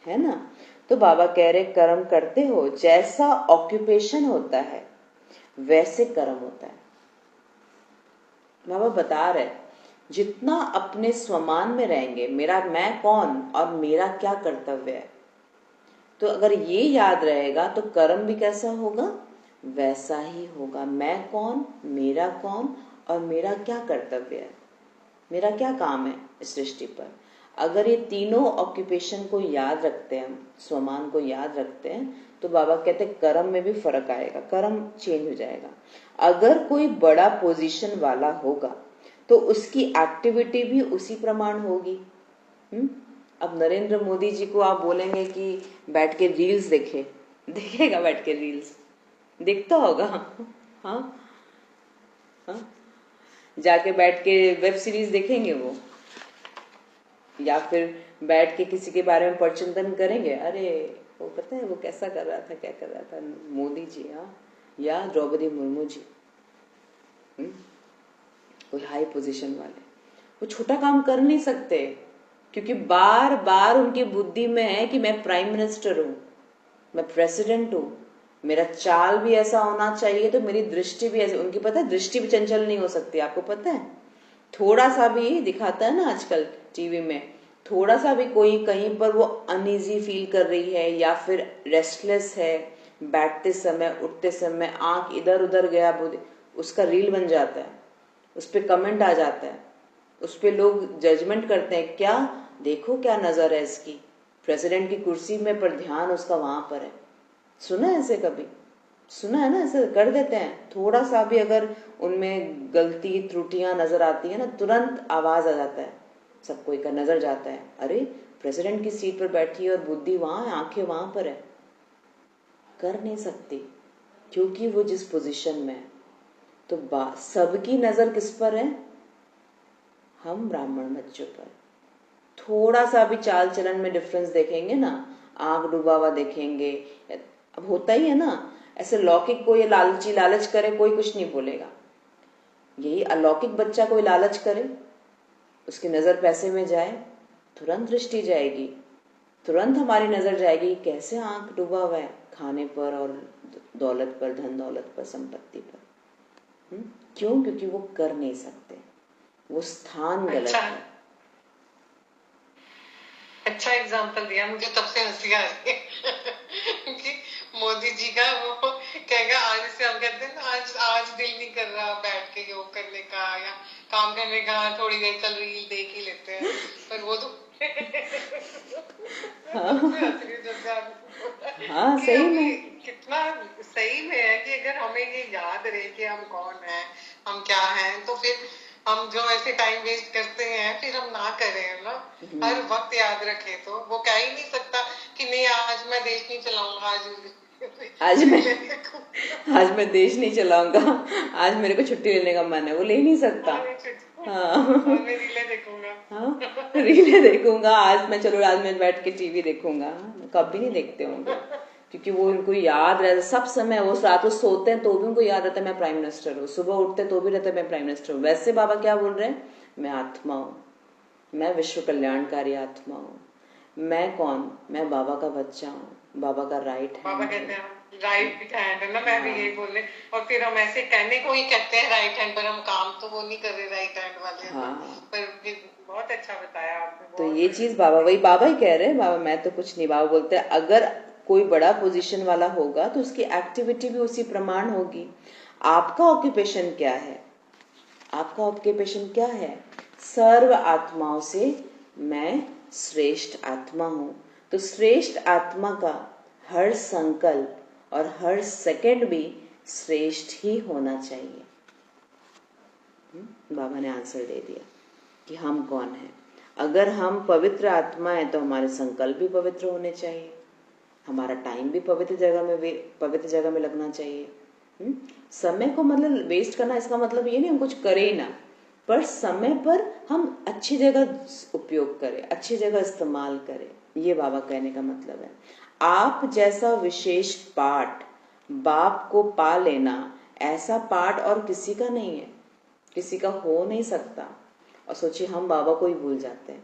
है ना। तो बाबा कह रहे कर्म करते हो, जैसा ऑक्यूपेशन होता है वैसे कर्म होता है। बाबा बता रहे जितना अपने स्वमान में रहेंगे, मेरा मैं कौन और मेरा क्या कर्तव्य है, तो अगर ये याद रहेगा तो कर्म भी कैसा होगा, वैसा ही होगा। मैं कौन, मेरा कौन और मेरा क्या कर्तव्य है, मेरा क्या काम है इस सृष्टि पर। अगर ये तीनों ऑक्यूपेशन को याद रखते हैं, हम स्वमान को याद रखते हैं, तो बाबा कहते हैं कर्म में भी फर्क आएगा, कर्म चेंज हो जाएगा। अगर कोई बड़ा पोजीशन वाला होगा तो उसकी एक्टिविटी भी उसी प्रमाण होगी। अब नरेंद्र मोदी जी को आप बोलेंगे कि बैठ के रील्स देखेगा, बैठ के रील्स देखता होगा। हाँ, जाके बैठ के वेब सीरीज देखेंगे वो, या फिर बैठ के किसी के बारे में प्रचिंतन करेंगे, अरे वो पता है वो कैसा कर रहा था, क्या कर रहा था मोदी जी, हाँ, या द्रौपदी मुर्मू जी, कोई हाई पोजीशन वाले, वो छोटा काम कर नहीं सकते, क्योंकि बार बार उनकी बुद्धि में है कि मैं प्राइम मिनिस्टर हूं, मैं प्रेसिडेंट हूं, मेरा चाल भी ऐसा होना चाहिए, तो मेरी दृष्टि भी ऐसी। उनकी पता है दृष्टि भी चंचल नहीं हो सकती, आपको पता है। थोड़ा सा भी दिखाता है ना आजकल टीवी में, थोड़ा सा भी कोई कहीं पर वो अनईजी फील कर रही है या फिर रेस्टलेस है, बैठते समय उठते समय आंख इधर उधर गया, उसका रील बन जाता है, उस पर कमेंट आ जाता है, उस पर लोग जजमेंट करते हैं, क्या देखो क्या नजर है इसकी, प्रेसिडेंट की कुर्सी में पर ध्यान उसका वहां पर है। सुना है ऐसे, कभी सुना है ना, ऐसे कर देते हैं। थोड़ा सा भी अगर उनमें गलती त्रुटियां नजर आती है ना, तुरंत आवाज आ जाता है, सब कोई का नजर जाता है, अरे प्रेसिडेंट की सीट पर बैठी है और बुद्धि वहां है, आंखें वहां पर है, कर नहीं सकती, क्योंकि वो जिस पोजीशन में है। तो सबकी नजर किस पर है, हम ब्राह्मण बच्चों पर। थोड़ा सा भी चाल चलन में डिफरेंस देखेंगे ना, आंख डूबा हुआ देखेंगे, अब होता ही है ना ऐसे, लौकिक को ये लालच करे कोई कुछ नहीं बोलेगा, यही अलौकिक बच्चा कोई लालच करे, उसकी नजर पैसे में जाए, तुरंत दृष्टि जाएगी, तुरंत हमारी नजर जाएगी कैसे आंख डूबा हुआ है खाने पर और दौलत पर, धन दौलत पर, संपत्ति पर। क्यों? क्योंकि वो कर नहीं सकते, वो स्थान गलत है। अच्छा एग्जाम्पल दिया, मुझे तब से हंसी आ रही है कि मोदी जी का वो कहेगा, आज से हम कहते हैं ना, आज दिल नहीं कर रहा बैठ के योग करने का या काम करने का, थोड़ी देर चल रील देख ही लेते हैं, पर वो तो हाँ सही में कितना सही में है कि अगर हमें ये याद रहे कि हम कौन हैं, हम क्या हैं, तो फिर हम जो ऐसे टाइम वेस्ट करते हैं फिर हम ना करें ना, हर वक्त याद रखें। तो वो कह ही नहीं सकता कि नहीं आज मैं देश नहीं चलाऊंगा, आज मैं देश नहीं चलाऊंगा, आज मेरे को छुट्टी लेने का मन है, वो ले नहीं सकता। मैं रीले देखूंगा, हाँ रीले देखूंगा, आज मैं बैठ के टीवी देखूंगा, कभी नहीं देखते होंगे, क्योंकि वो उनको याद रहता सब समय। वो रात को सोते हैं तो भी उनको याद रहता है मैं प्राइम मिनिस्टर हूँ, सुबह उठते तो भी रहता है मैं प्राइम मिनिस्टर हूँ। वैसे बाबा क्या बोल रहे हैं? मैं आत्मा हूँ, मैं विश्व कल्याणकारी आत्मा हूँ। मैं कौन? मैं बाबा का बच्चा हूँ, बाबा का राइट हैंड। बाबा कहते हैं राइट हैंड है ना, मैं भी यही बोल रही, और फिर हम ऐसे कहने को ही कहते हैं राइट हैंड, पर हम काम तो वो नहीं कर रहे राइट हैंड वाले। हाँ। पर बहुत अच्छा बताया आपने। तो ये चीज बाबा ही कह रहे हैं, बाबा मैं तो कुछ नहीं। बाबा बोलते हैं अगर कोई बड़ा पोजीशन वाला होगा तो उसकी एक्टिविटी भी उसी प्रमाण होगी। आपका ऑक्यूपेशन क्या है? आपका ऑक्यूपेशन क्या है? सर्व आत्माओं से मैं श्रेष्ठ आत्मा हूं। तो श्रेष्ठ आत्मा का हर संकल्प और हर सेकंड भी श्रेष्ठ ही होना चाहिए। बाबा ने आंसर दे दिया कि हम कौन हैं। अगर हम पवित्र आत्मा है तो हमारे संकल्प भी पवित्र होने चाहिए, हमारा टाइम भी पवित्र जगह में लगना चाहिए। समय को मतलब वेस्ट करना, इसका मतलब ये नहीं हम कुछ करें ही ना, पर समय पर हम अच्छी जगह उपयोग करें, अच्छी जगह इस्तेमाल करें, ये बाबा कहने का मतलब है। आप जैसा विशेष पाठ बाप को पा लेना, ऐसा पाठ और किसी का नहीं है, किसी का हो नहीं सकता। और सोचिए हम बाबा को ही भूल जाते हैं,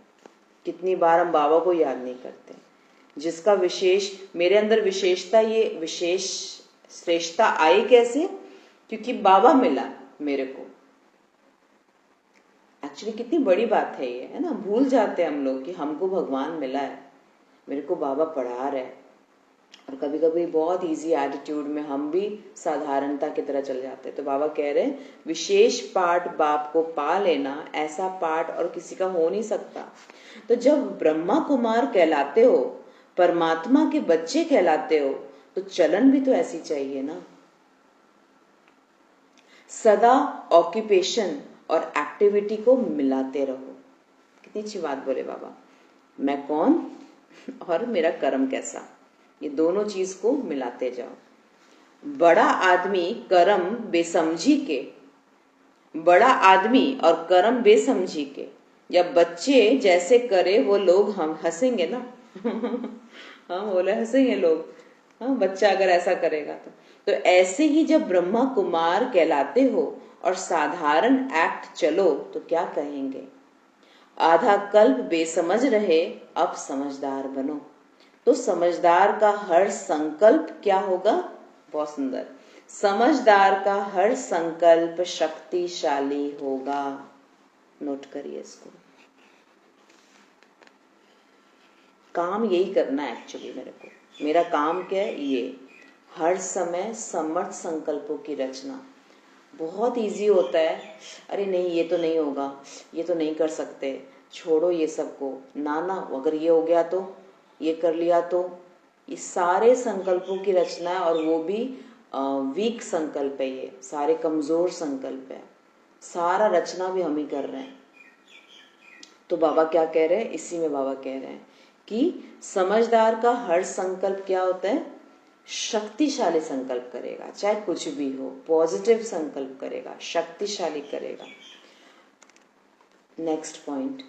कितनी बार हम बाबा को याद नहीं करते। जिसका विशेष, मेरे अंदर विशेषता, ये विशेष श्रेष्ठता आई कैसे? क्योंकि बाबा मिला मेरे को। एक्चुअली कितनी बड़ी बात है ये, है ना। भूल जाते हैं हम लोग कि हमको भगवान मिला है, मेरे को बाबा पढ़ा रहे हैं। और कभी कभी बहुत इजी एटीट्यूड में हम भी साधारणता की तरह चल जाते हैं। तो बाबा कह रहे हैं विशेष पाठ बाप को पा लेना, ऐसा पाठ और किसी का हो नहीं सकता। तो जब ब्रह्मा कुमार कहलाते हो, परमात्मा के बच्चे कहलाते हो, तो चलन भी तो ऐसी चाहिए ना। सदा ऑक्यूपेशन और एक्टिविटी को मिलाते रहो। कितनी अच्छी बात बोले बाबा। मैं कौन और मेरा कर्म कैसा, ये दोनों चीज को मिलाते जाओ। बड़ा आदमी कर्म बेसमझी के, बड़ा आदमी और कर्म बेसमझी के, जब बच्चे जैसे करे वो लोग हम हंसेंगे ना। हाँ बोले हंसेंगे लोग, हाँ बच्चा अगर ऐसा करेगा तो ऐसे ही जब ब्रह्मा कुमार कहलाते हो और साधारण एक्ट चलो तो क्या कहेंगे? आधा कल्प बेसमझ रहे, अब समझदार बनो। तो समझदार का हर संकल्प क्या होगा? बहुत सुंदर, समझदार का हर संकल्प शक्तिशाली होगा। नोट करिए इसको। काम यही करना है एक्चुअली मेरे को। मेरा काम क्या है? ये हर समय समर्थ संकल्पों की रचना। बहुत इजी होता है, अरे नहीं ये तो नहीं होगा, ये तो नहीं कर सकते, छोड़ो ये सबको, ना ना अगर ये हो गया तो, ये कर लिया तो। ये सारे संकल्पों की रचना है, और वो भी वीक संकल्प है, ये सारे कमजोर संकल्प है, सारा रचना भी हम ही कर रहे हैं। तो बाबा क्या कह रहे हैं? इसी में बाबा कह रहे हैं कि समझदार का हर संकल्प क्या होता है? शक्तिशाली संकल्प करेगा, चाहे कुछ भी हो, पॉजिटिव संकल्प करेगा, शक्तिशाली करेगा। नेक्स्ट पॉइंट,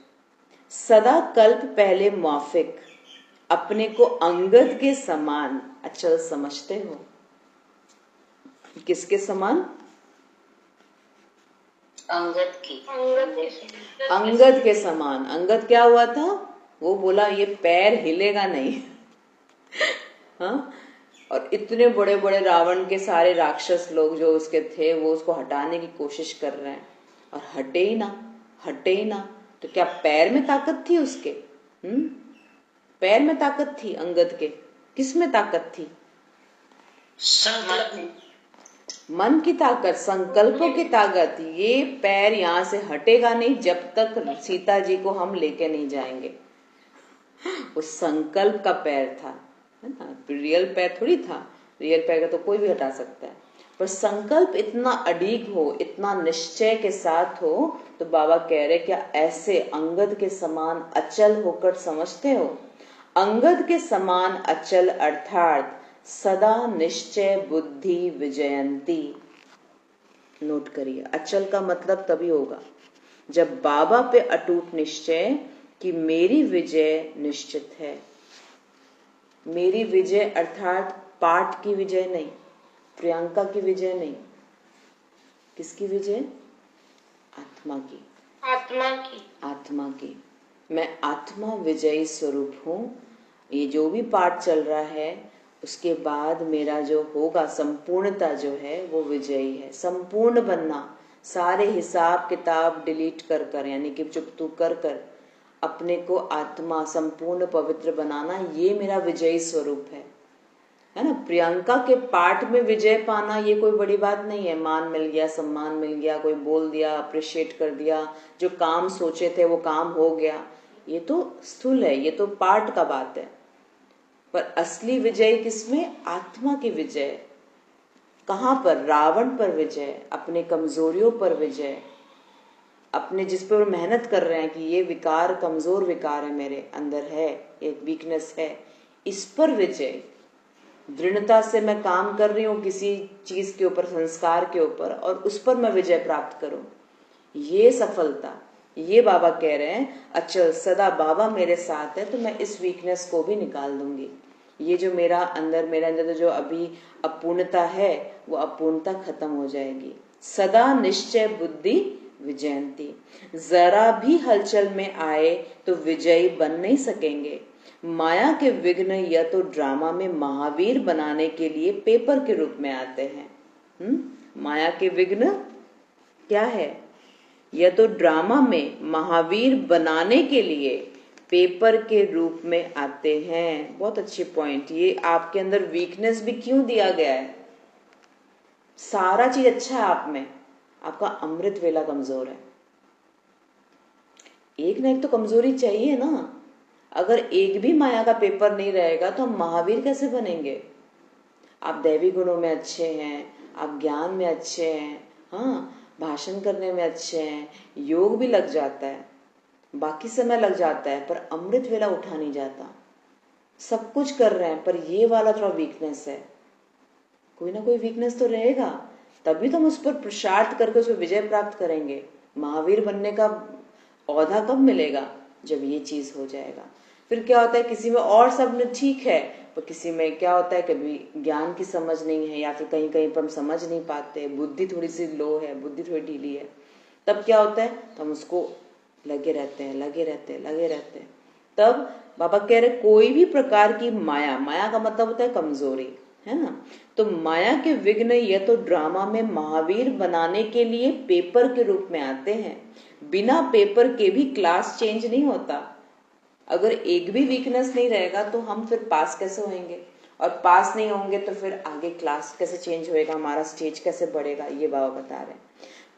सदा कल्प पहले मौफिक, अपने को अंगद के समान अचल समझते हो। किसके समान? अंगद के समान। अंगद क्या हुआ था? वो बोला ये पैर हिलेगा नहीं। हाँ, और इतने बड़े बड़े रावण के सारे राक्षस लोग जो उसके थे वो उसको हटाने की कोशिश कर रहे हैं और हटे ही ना, हटे ही ना। तो क्या पैर में ताकत थी उसके? पैर में ताकत थी अंगद के? किस में ताकत थी? मन की ताकत, संकल्पों की ताकत। ये पैर यहाँ से हटेगा नहीं जब तक सीता जी को हम लेके नहीं जाएंगे। वो संकल्प का पैर था, है ना, रियल पैर थोड़ी था। रियल पैर का तो कोई भी हटा सकता है, पर संकल्प इतना अडिग हो, इतना निश्चय के साथ हो, तो बाबा कह रहे क्या ऐसे अंगद के समान अचल होकर समझते हो? अंगद के समान अचल अर्थात सदा निश्चय बुद्धि विजयंती। नोट करिए, अचल का मतलब तभी होगा जब बाबा पे अटूट निश्चय कि मेरी विजय निश्चित है। मेरी विजय अर्थात पाठ की विजय नहीं, प्रियंका की विजय नहीं। किसकी विजय? आत्मा की। आत्मा की। मैं आत्मा विजयी स्वरूप हूं। ये जो भी पाठ चल रहा है उसके बाद मेरा जो होगा संपूर्णता जो है वो विजयी है। संपूर्ण बनना, सारे हिसाब किताब डिलीट कर कर, यानी कि चुप कर कर अपने को आत्मा संपूर्ण पवित्र बनाना, ये मेरा विजयी स्वरूप है ना। प्रियंका के पाठ में विजय पाना ये कोई बड़ी बात नहीं है। मान मिल गया, सम्मान मिल गया, कोई बोल दिया, अप्रिशिएट कर दिया, जो काम सोचे थे वो काम हो गया, ये तो स्थूल है, ये तो पाठ का बात है। पर असली विजय किसमें? आत्मा की विजय। कहां पर? रावण पर विजय, अपने कमजोरियों पर विजय, अपने जिस पर मेहनत कर रहे हैं कि ये विकार कमजोर विकार है, मेरे अंदर है, एक वीकनेस है, इस पर विजय। दृढ़ता से मैं काम कर रही हूं किसी चीज के ऊपर, संस्कार के ऊपर, और उस पर मैं विजय प्राप्त करूं, ये सफलता। ये बाबा कह रहे हैं अच्छा सदा बाबा मेरे साथ है तो मैं इस वीकनेस को भी निकाल दूंगी। ये जो मेरे अंदर जो अभी अपूर्णता है वो अपूर्णता खत्म हो जाएगी। सदा निश्चय बुद्धि विजयंती। जरा भी हलचल में आए तो विजयी बन नहीं सकेंगे। माया के विघ्न या तो ड्रामा में महावीर बनाने के लिए पेपर के रूप में आते हैं। माया के विघ्न क्या है? या तो ड्रामा में महावीर बनाने के लिए पेपर के रूप में आते हैं। बहुत अच्छी पॉइंट। ये आपके अंदर वीकनेस भी क्यों दिया गया है? सारा चीज अच्छा है आप में, आपका अमृत वेला कमजोर है। एक ना एक तो कमजोरी चाहिए ना। अगर एक भी माया का पेपर नहीं रहेगा तो हम महावीर कैसे बनेंगे? आप दैवी गुणों में अच्छे हैं, आप ज्ञान में अच्छे हैं, हाँ, भाषण करने में अच्छे हैं, योग भी लग जाता है, बाकी समय लग जाता है, पर अमृत वेला उठा नहीं जाता। सब कुछ कर रहे हैं पर ये वाला थोड़ा वीकनेस है। कोई ना कोई वीकनेस तो रहेगा, तभी तो हम उस पर पुरुषार्थ करके उसमें विजय प्राप्त करेंगे। महावीर बनने का औधा कब मिलेगा? जब ये चीज हो जाएगा। फिर क्या होता है, किसी में और सब में ठीक है, पर किसी में क्या होता है, कभी ज्ञान की समझ नहीं है, या फिर कहीं कहीं पर हम समझ नहीं पाते, बुद्धि थोड़ी सी लो है, बुद्धि थोड़ी ढीली है। तब क्या होता है, तो हम उसको लगे रहते हैं। तब बाबा कह रहे कोई भी प्रकार की माया, माया का मतलब होता है कमजोरी, है ना। तो माया के विघ्न या तो ड्रामा में महावीर बनाने के लिए पेपर के रूप में आते हैं। बिना पेपर के भी क्लास चेंज नहीं होता। अगर एक भी वीकनेस नहीं रहेगा तो हम फिर पास कैसे होंगे, और पास नहीं होंगे तो फिर आगे क्लास कैसे चेंज होएगा, हमारा स्टेज कैसे बढ़ेगा, ये बाबा बता रहे हैं।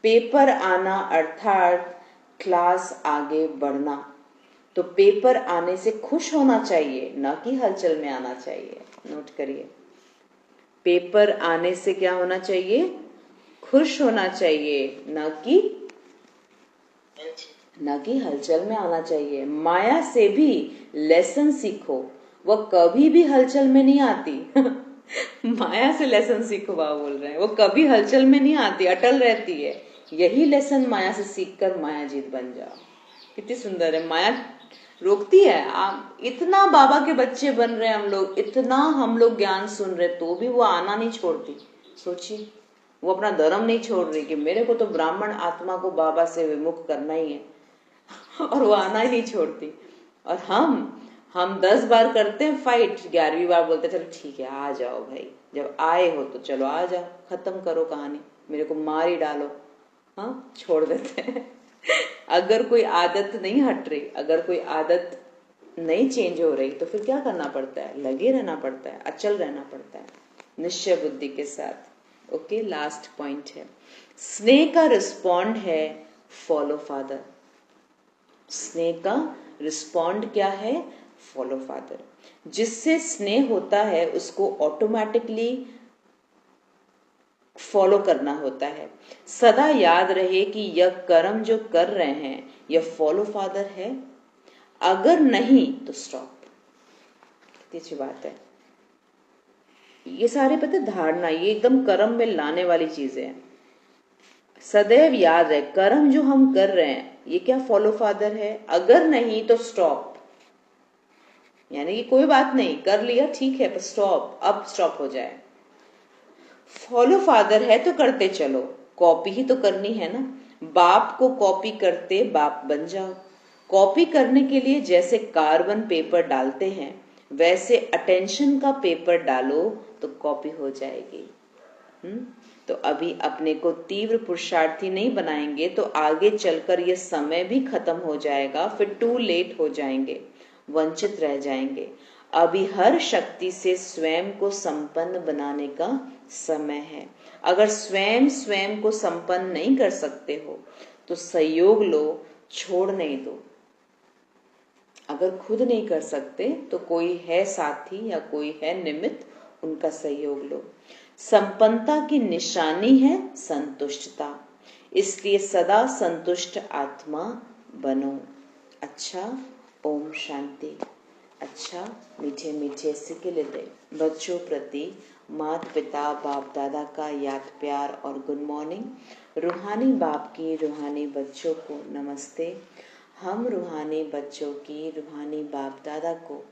पेपर आना अर्थात क्लास आगे बढ़ना। तो पेपर आने से खुश होना चाहिए, न कि हलचल में आना चाहिए। नोट करिए, पेपर आने से क्या होना चाहिए? खुश होना चाहिए, न कि हलचल में आना चाहिए। माया से भी लेसन सीखो, वह कभी भी हलचल में नहीं आती। माया से लेसन सीखो, बाबा बोल रहे हैं, वो कभी हलचल में नहीं आती, अटल रहती है। यही लेसन माया से सीखकर माया जीत बन जाओ। कितनी सुंदर है। माया रोकती है। आप इतना बाबा के बच्चे बन रहे हैं हम लोग, इतना हम लोग ज्ञान सुन रहे, तो भी वो आना नहीं छोड़ती। सोचिए, वो अपना धर्म नहीं छोड़ रही कि मेरे को तो ब्राह्मण आत्मा को बाबा से विमुख करना ही है और वो आना ही नहीं छोड़ती। और हम 10 बार करते हैं फाइट, 11वीं बार बोलते चलो ठीक है आ जाओ भाई, जब आए हो तो चलो आ जाओ, खत्म करो कहानी, मेरे को मार ही डालो, हाँ छोड़ देते हैं। अगर कोई आदत नहीं हट रही, अगर कोई आदत नहीं चेंज हो रही तो फिर क्या करना पड़ता है, लगे रहना पड़ता है, अचल रहना पड़ता है निश्चय बुद्धि के साथ। ओके, लास्ट पॉइंट है स्नेह का रिस्पॉन्ड है फॉलो फादर। स्नेह का रिस्पॉन्ड क्या है, फॉलो फादर। जिससे स्नेह होता है उसको ऑटोमेटिकली फॉलो करना होता है। सदा याद रहे कि यह कर्म जो कर रहे हैं यह फॉलो फादर है, अगर नहीं तो स्टॉप। कितनी अच्छी बात है। ये सारे पता धारणा, ये एकदम कर्म में लाने वाली चीजें हैं। सदैव याद रहे कर्म जो हम कर रहे हैं ये क्या फॉलो फादर है, अगर नहीं तो स्टॉप। यानी कि कोई बात नहीं, कर लिया ठीक है पर स्टॉप, अब स्टॉप हो जाए। फॉलो फादर है तो करते चलो, कॉपी ही तो करनी है ना। बाप को कॉपी करते बाप बन जाओ। कॉपी करने के लिए जैसे कार्बन पेपर डालते हैं वैसे अटेंशन का पेपर डालो तो कॉपी हो जाएगी। तो अभी अपने को तीव्र पुरुषार्थी नहीं बनाएंगे तो आगे चलकर ये समय भी खत्म हो जाएगा, फिर टू लेट हो जाएंगे, वंचित रह जाएंगे। अभी हर शक्ति से स्वयं को संपन्न बनाने का समय है। अगर स्वयं को संपन्न नहीं कर सकते हो तो सहयोग लो, छोड़ नहीं दो। अगर खुद नहीं कर सकते तो कोई है साथी या कोई है निमित्त, उनका सहयोग लो। संपन्नता की निशानी है संतुष्टता, इसलिए सदा संतुष्ट आत्मा बनो। अच्छा, ओम शांति। अच्छा, मीठे मीठे सिके हृदय बच्चों प्रति माता पिता बाप दादा का याद प्यार और गुड मॉर्निंग। रूहानी बाप की रूहानी बच्चों को नमस्ते। हम रूहानी बच्चों की रूहानी बाप दादा को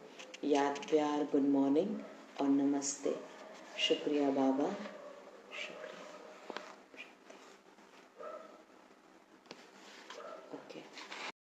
याद प्यार गुड मॉर्निंग और नमस्ते। शुक्रिया बाबा।